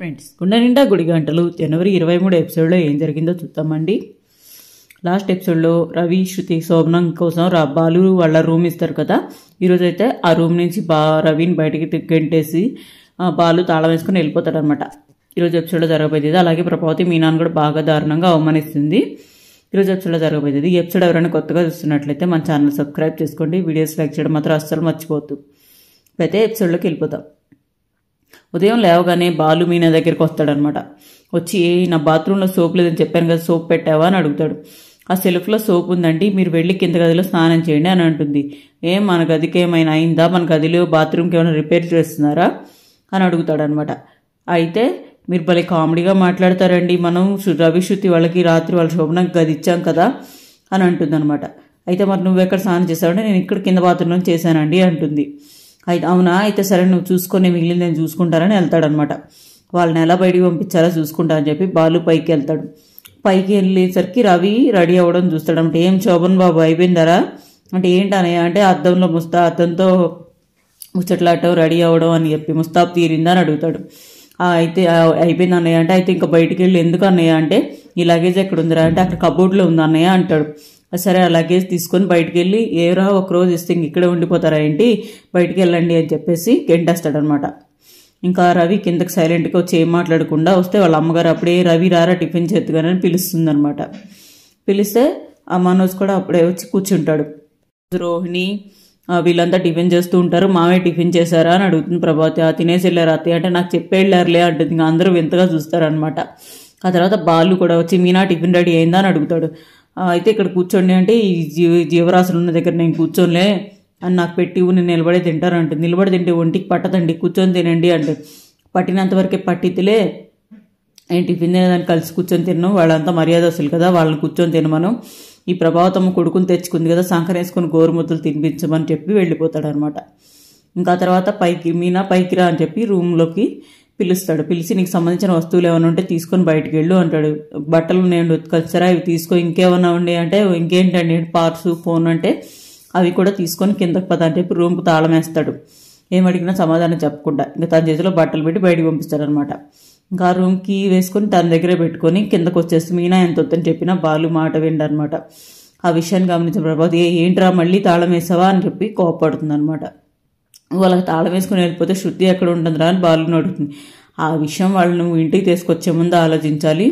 Friends గుండె నిండా గుడి గంటలు జనవరి 23 ఎపిసోడ్లో ఏం జరిగిందో చూద్దామండి. లాస్ట్ ఎపిసోడ్లో రవి, శృతి, శోభనం కోసం బాలు వాళ్ళ రూమ్ ఇస్తారు కదా. ఈరోజు అయితే ఆ రూమ్ నుంచి రవిని బయటికి గెంటేసి బాలు తాళం వేసుకుని వెళ్ళిపోతాడు అనమాట. ఈరోజు ఎపిసోడ్లో జరగబోయేది. అలాగే ప్రభావతి మీనాను కూడా బాగా దారుణంగా అవమానిస్తుంది. ఈరోజు ఎపిసోడ్లో జరగబోయేది. ఈ ఎపిసోడ్ ఎవరైనా కొత్తగా చూస్తున్నట్లయితే మన ఛానల్ సబ్స్క్రైబ్ చేసుకోండి. వీడియోస్ లైక్ చేయడం మాత్రం అస్సలు మర్చిపోవద్దు. అయితే ఎపిసోడ్లోకి వెళ్ళిపోతాం. ఉదయం లేవగానే బాలు మీనా దగ్గరికి వస్తాడనమాట. వచ్చి నా బాత్రూంలో సోప్ లేదని చెప్పాను కదా, సోప్ పెట్టావా అని అడుగుతాడు. ఆ సెల్ఫ్లో సోప్ ఉందండి, మీరు వెళ్ళి కింద గదిలో స్నానం చేయండి అని అంటుంది. మన గదికి ఏమైనా అయిందా, మన గదిలో బాత్రూమ్కి ఏమైనా రిపేర్ చేస్తున్నారా అని అడుగుతాడనమాట. అయితే మీరు భలే కామెడీగా మాట్లాడతారండి, మనం రవి, శృతి వాళ్ళకి రాత్రి వాళ్ళ శోభనకి గది ఇచ్చాం కదా అని అంటుంది అనమాట. అయితే మరి నువ్వెక్కడ స్నానం చేసావంటే నేను ఇక్కడ కింద బాత్రూంలో చేశానండి అంటుంది. అయితే అవునా, అయితే సరే నువ్వు చూసుకొని మిగిలింది నేను చూసుకుంటానని వెళ్తాడనమాట. వాళ్ళని ఎలా బయటికి పంపించాలో చూసుకుంటా అని చెప్పి బాలు పైకి వెళ్తాడు. పైకి వెళ్ళేసరికి రవి రెడీ అవ్వడం చూస్తాడనమాట. ఏం శోభన్ బాబు అయిపోయిందరా అంటే ఏంటనే అంటే అద్దంలో అద్దంతో ముచ్చట్లాడటం రెడీ అవ్వడం అని చెప్పి ముస్తాబ్ తీరిందా అని అడుగుతాడు. అయితే అయిపోయింది అన్నయ్య అంటే, అయితే ఇంకా బయటికి వెళ్ళి ఎందుకు అన్నయ్య అంటే, ఈ లగేజ్ ఎక్కడ ఉందిరా అంటే అక్కడ కబోర్డ్లో ఉంది అన్నయ్య అంటాడు. సరే ఆ లగేజ్ తీసుకొని బయటికి వెళ్ళి ఏరా ఒకరోజు ఇస్తే ఇంక ఇక్కడే ఉండిపోతారా ఏంటి, బయటికి వెళ్ళండి అని చెప్పేసి గెంటేస్తాడనమాట. ఇంకా రవి కిందకి సైలెంట్గా వచ్చి ఏం మాట్లాడకుండా వస్తే వాళ్ళ అమ్మగారు అప్పుడే రవి రారా టిఫిన్ చేద్దుగానని పిలుస్తుంది అనమాట. పిలిస్తే ఆ మనోజ్ కూడా అప్పుడే వచ్చి కూర్చుంటాడు. రోహిణి వీళ్ళంతా టిఫిన్ చేస్తూ ఉంటారు. మామే టిఫిన్ చేశారా అని అడుగుతుంది ప్రభావతి. తినేసి వెళ్ళారు అత్తయ్య అంటే, నాకు చెప్పి వెళ్ళారులే అంటుంది. ఇంకా అందరూ వింతగా చూస్తారనమాట. ఆ తర్వాత బాలు కూడా వచ్చి మీనా టిఫిన్ రెడీ అయిందా అని అడుగుతాడు. అయితే ఇక్కడ కూర్చోండి అంటే, ఈ జీవరాశులు ఉన్న దగ్గర నేను కూర్చోనిలే అని నాకు పెట్టి నేను నిలబడే తింటారంటే, నిలబడి తింటే ఒంటికి పట్టదండి, కూర్చొని తినండి అంటే, పట్టినంతవరకే పట్టితులే నేను టిఫిన్ తినేదాన్ని కలిసి కూర్చొని తిన్నాను, వాళ్ళంతా మర్యాదస్తులు కదా, వాళ్ళని కూర్చొని తినమను, ఈ ప్రభావతమ్మ కొడుకుని తెచ్చుకుంది కదా, సంకరేసుకొని గోరుముద్దలు తినిపించమని చెప్పి వెళ్ళిపోతాడనమాట. ఇంకా తర్వాత మీనా పైకి రా అని చెప్పి రూమ్లోకి పిలుస్తాడు. పిలిచి నీకు సంబంధించిన వస్తువులు ఏమైనా ఉంటే తీసుకొని బయటకు వెళ్ళు అంటాడు. బట్టలు నేను ఉతికొచ్చారా ఇవి తీసుకో, ఇంకేమైనా ఉండే అంటే ఇంకేంటండి పార్ట్స్ ఫోన్ అంటే అవి కూడా తీసుకొని కిందకి పద అని చెప్పి రూమ్కి తాళం వేస్తాడు. ఏమడిగినా సమాధానం చెప్పకుండా ఇంకా తన చేతిలో బట్టలు పెట్టి బయటకు పంపిస్తాడనమాట. ఇంకా ఆ రూమ్కి వేసుకొని తన దగ్గరే పెట్టుకొని కిందకు వచ్చేసి మీనా ఎంత వద్దని చెప్పినా బాలు మాట విండనమాట. ఆ విషయాన్ని గమనించిన ప్రభావతి ఏంట్రా మళ్ళీ తాళం వేసావా అని చెప్పి కోపడుతుంది అనమాట. వాళ్ళకి తాళం వేసుకుని వెళ్ళిపోతే శృతి ఎక్కడ ఉంటుందిరా అని బాలుని అడుగుతుంది. ఆ విషయం వాళ్ళు నువ్వు ఇంటికి తీసుకొచ్చే ముందు ఆలోచించాలి.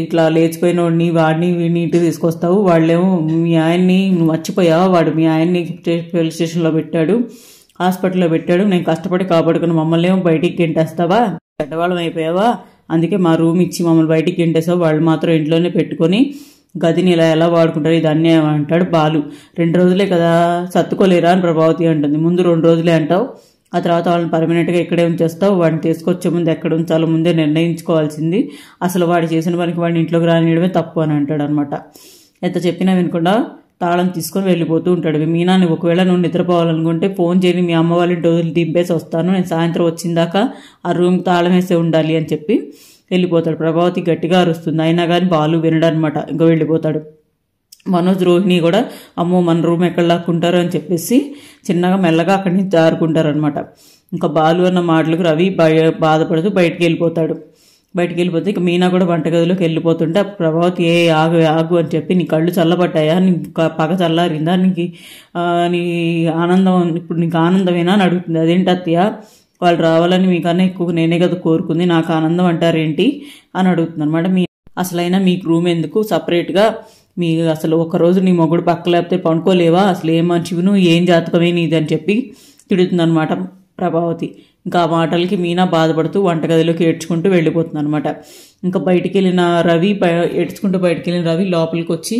ఇట్లా లేచిపోయిన వాడిని వీడిని ఇంటికి తీసుకొస్తావు, వాళ్ళేమో మీ ఆయన్ని నువ్వు మర్చిపోయావా, వాడు మీ ఆయన్ని పోలీస్ స్టేషన్లో పెట్టాడు, హాస్పిటల్లో పెట్టాడు, నేను కష్టపడి కాపాడుకుని మమ్మల్ని ఏమో బయటికి గెంటేస్తావా, పెద్దవాళ్ళం అయిపోయావా, అందుకే మా రూమ్ ఇచ్చి మమ్మల్ని బయటికి గెంటేసావు, వాళ్ళు మాత్రం ఇంట్లోనే పెట్టుకొని గదిని ఎలా వాడుకుంటారు, ఇది అన్యాయం అంటాడు బాలు. 2 రోజులే కదా సర్దుకోలేరా అని ప్రభావతి అంటుంది. ముందు 2 రోజులే అంటావు, ఆ తర్వాత వాళ్ళని పర్మనెంట్గా ఇక్కడే ఉంచేస్తావు, వాడిని తీసుకొచ్చే ముందు ఎక్కడ ఉంచాలో ముందే నిర్ణయించుకోవాల్సింది, అసలు వాడు చేసిన పనికి వాడిని ఇంట్లోకి రానియడమే తప్పు అని అంటాడు అనమాట. ఎంత చెప్పినా వినకుండా తాళం తీసుకొని వెళ్ళిపోతూ ఉంటాడు. మీనాని ఒకవేళ నువ్వు నిద్రపోవాలనుకుంటే ఫోన్ చేయని మీ అమ్మ వాళ్ళ ఇంటి దింపేసి వస్తాను, నేను సాయంత్రం వచ్చిందాకా ఆ రూమ్కి తాళం వేసే ఉండాలి అని చెప్పి వెళ్ళిపోతాడు. ప్రభావతి గట్టిగా అరుస్తుంది, అయినా కానీ బాలు వినడనమాట. ఇంకా వెళ్ళిపోతాడు. మనోజ్, రోహిణి కూడా అమ్మో మన రూమ్ ఎక్కడ లాక్కుంటారు అని చెప్పేసి చిన్నగా మెల్లగా అక్కడి నుంచి జారుకుంటారు అనమాట. ఇంకా బాలు అన్న మాటలకు రవి బాధపడుతూ బయటికి వెళ్ళిపోతాడు. బయటికి వెళ్ళిపోతే ఇక మీనా కూడా వంటగదిలోకి వెళ్ళిపోతుంటే ప్రభావతి ఆగు అని చెప్పి, నీ కళ్ళు చల్లబడ్డాయా, నీ పగ చల్లారిందా, నీ ఆనందం ఇప్పుడు నీకు ఆనందమేనా అని అడుగుతుంది. అదేంటి అత్తయ్య, వాళ్ళు రావాలని మీకన్నా ఎక్కువ నేనే కదా కోరుకుంది, నాకు ఆనందం అంటారేంటి అని అడుగుతుంది అనమాట. అసలైనా మీకు రూమ్ ఎందుకు సపరేట్గా, మీ అసలు ఒకరోజు నీ మొగుడు పక్క లేకపోతే పండుకోలేవా, అసలు ఏం మనిషివి నువ్వు, ఏం జాతకమే నీది అని చెప్పి తిడుతుంది అనమాట ప్రభావతి. ఇంకా ఆ మాటలకి మీనా బాధపడుతూ వంటగదిలోకి ఏడ్చుకుంటూ వెళ్ళిపోతుంది అనమాట. ఇంకా బయటికి వెళ్ళిన రవి ఏడ్చుకుంటూ బయటికి వెళ్ళిన రవి లోపలికి వచ్చి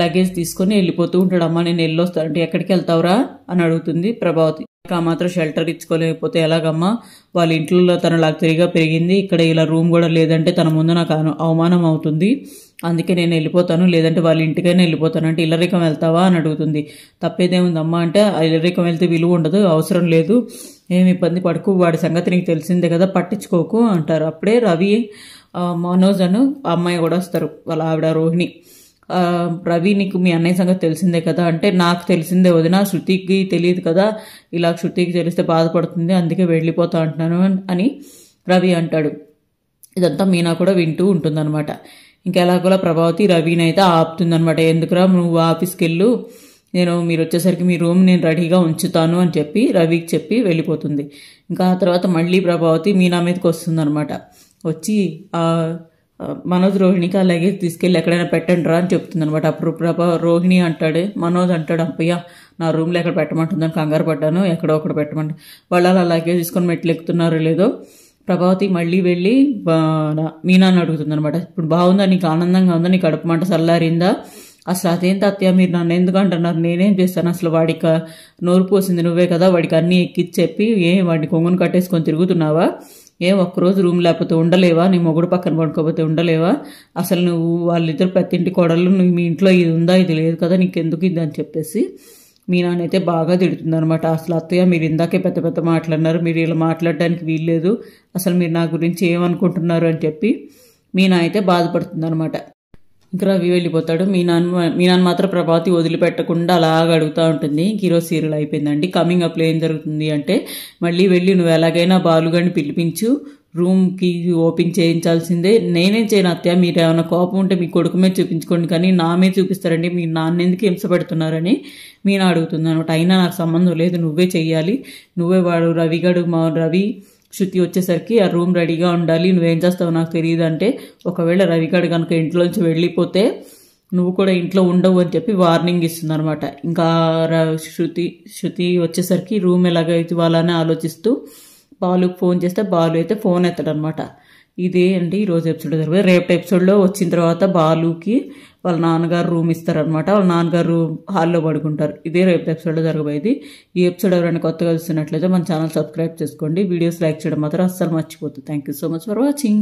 లగేజ్ తీసుకొని వెళ్ళిపోతూ ఉంటాడు. అమ్మ నేను వెళ్ళొస్తాను అంటే, ఎక్కడికి వెళ్తావురా అని అడుగుతుంది ప్రభావతి. ఆ మాత్రం షెల్టర్ ఇచ్చుకోలేకపోతే ఎలాగమ్మా, వాళ్ళ ఇంట్లో తన లాగ్జరీగా పెరిగింది, ఇక్కడ ఇలా రూమ్ కూడా లేదంటే తన ముందు నాకు అవమానం అవుతుంది, అందుకే నేను వెళ్ళిపోతాను, లేదంటే వాళ్ళ ఇంటికైనా వెళ్ళిపోతాను అంటే, ఇల్లరికం వెళ్తావా అని అడుగుతుంది. తప్పేదేముందమ్మా అంటే, ఆ ఇల్లరికం వెళ్తే విలువ ఉండదు, అవసరం లేదు, ఏమి ఇబ్బంది పడకు, వాడి సంగతి నీకు తెలిసిందే కదా, పట్టించుకోకు అంటారు. అప్పుడే రవి, మనోజ్ అను అమ్మాయి కూడా వస్తారు, వాళ్ళ ఆవిడ రోహిణి. రవి నీకు మీ అన్నయ్య సంగతి తెలిసిందే కదా అంటే, నాకు తెలిసిందే వదిన, శృతికి తెలియదు కదా, ఇలా శృతికి తెలిస్తే బాధపడుతుంది, అందుకే వెళ్ళిపోతా అంటున్నాను అని రవి అంటాడు. ఇదంతా మీనా కూడా వింటూ ఉంటుందన్నమాట. ఇంకా ఎలాగోలా ప్రభావతి రవిని అయితే ఆపుతుందనమాట. ఎందుకురా నువ్వు ఆఫీస్కి వెళ్ళు, మీరు వచ్చేసరికి మీ రూమ్ నేను రెడీగా ఉంచుతాను అని చెప్పి రవికి చెప్పి వెళ్ళిపోతుంది. ఇంకా ఆ తర్వాత మళ్ళీ ప్రభావతి మీనా మీదకి వస్తుందనమాట. వచ్చి మనోజ్ రోహిణికి ఆ లగేజ్ తీసుకెళ్ళి ఎక్కడైనా పెట్టండి రా అని చెప్తుందనమాట. అప్పుడు రోహిణి అంటాడు, మనోజ్ అంటాడు, అప్పయ్య నా రూమ్లో ఎక్కడ పెట్టమంటుందని కంగారు పడ్డాను, ఎక్కడో ఒకటి పెట్టమంట. వాళ్ళు అలా లగేజ్ తీసుకొని మెట్లు ఎక్కుతున్నారో లేదో ప్రభావతి మళ్ళీ వెళ్ళి మీనాన్ని అడుగుతుందనమాట. ఇప్పుడు బాగుందా, నీకు ఆనందంగా ఉందా, నీకు కడుపు మంట చల్లారిందా, అసలు అదేం తాతయ్య మీరు నన్ను ఎందుకు అంటున్నారు, నేనేం చేస్తాను, అసలు వాడికి నోరు పోసింది నువ్వే కదా, వాడికి అన్నీ ఎక్కిచ్చి చెప్పి వాడిని కొంగును కట్టేసుకొని తిరుగుతున్నావా, ఒక్కరోజు రూమ్ లేకపోతే ఉండలేవా, నీ మొగుడు పక్కన పడుకోకపోతే ఉండలేవా, అసలు నువ్వు వాళ్ళిద్దరు పెద్దింటి కోడళ్ళు, నువ్వు మీ ఇంట్లో ఇది ఉందా, ఇది లేదు కదా, నీకెందుకు ఇది అని చెప్పేసి మీ నాన్నైతే బాగా తిడుతుందనమాట. అసలు అత్తయ్య మీరు ఇందాకే పెద్ద పెద్ద మాట్లాడినారు, మీరు ఇలా మాట్లాడడానికి వీల్లేదు, అసలు మీరు నా గురించి ఏమనుకుంటున్నారు అని చెప్పి మీనా అయితే బాధపడుతుందనమాట. ఇంకా రవి వెళ్ళిపోతాడు. మీనాన్ని మాత్రం ప్రభావతి వదిలిపెట్టకుండా అలాగ అడుగుతూ ఉంటుంది. ఈరోజు సీరియల్ అయిపోయిందండి. కమింగ్ అప్లో ఏం జరుగుతుంది అంటే, మళ్ళీ వెళ్ళి నువ్వు ఎలాగైనా బాలుగాడిని పిలిపించు, రూమ్కి ఓపెన్ చేయించాల్సిందే, నేనేం చేయను అత్తయ్య, మీరు ఏమైనా కోపం ఉంటే మీ కొడుకు మీద చూపించుకోండి, కానీ నా మీద చూపిస్తారండి, మీ నాన్న ఎందుకు హింస పెడుతున్నారని మీనా అడుగుతుంది అనమాట. అయినా నాకు సంబంధం లేదు, నువ్వే చెయ్యాలి, నువ్వే వాడు రవి శృతి వచ్చేసరికి ఆ రూమ్ రెడీగా ఉండాలి, నువ్వేం చేస్తావో నాకు తెలియదు అంటే, ఒకవేళ రవిగాడు కనుక ఇంట్లోంచి వెళ్ళిపోతే నువ్వు కూడా ఇంట్లో ఉండవు అని చెప్పి వార్నింగ్ ఇస్తుంది అనమాట. ఇంకా శృతి వచ్చేసరికి రూమ్ ఎలాగైతే ఇవ్వాలని ఆలోచిస్తూ బాలుకి ఫోన్ చేస్తే బాలు అయితే ఫోన్ ఎత్తాడనమాట. ఇదే అండి ఈరోజు ఎపిసోడ్ జరుగుతుంది. రేపటి ఎపిసోడ్లో వచ్చిన తర్వాత బాలుకి వాళ్ళ నాన్నగారు రూమ్ ఇస్తారనమాట. వాళ్ళ నాన్నగారు హాల్లో పడుకుంటారు. ఇదే రేపటి ఎపిసోడ్లో జరగబోయేది. ఈ ఎపిసోడ్ ఎవరైనా కొత్తగా చూస్తున్నట్లయితే మన ఛానల్ సబ్స్క్రైబ్ చేసుకోండి. వీడియోస్ లైక్ చేయడం మాత్రం అస్సలు మర్చిపోతుంది. Thank you so much for watching.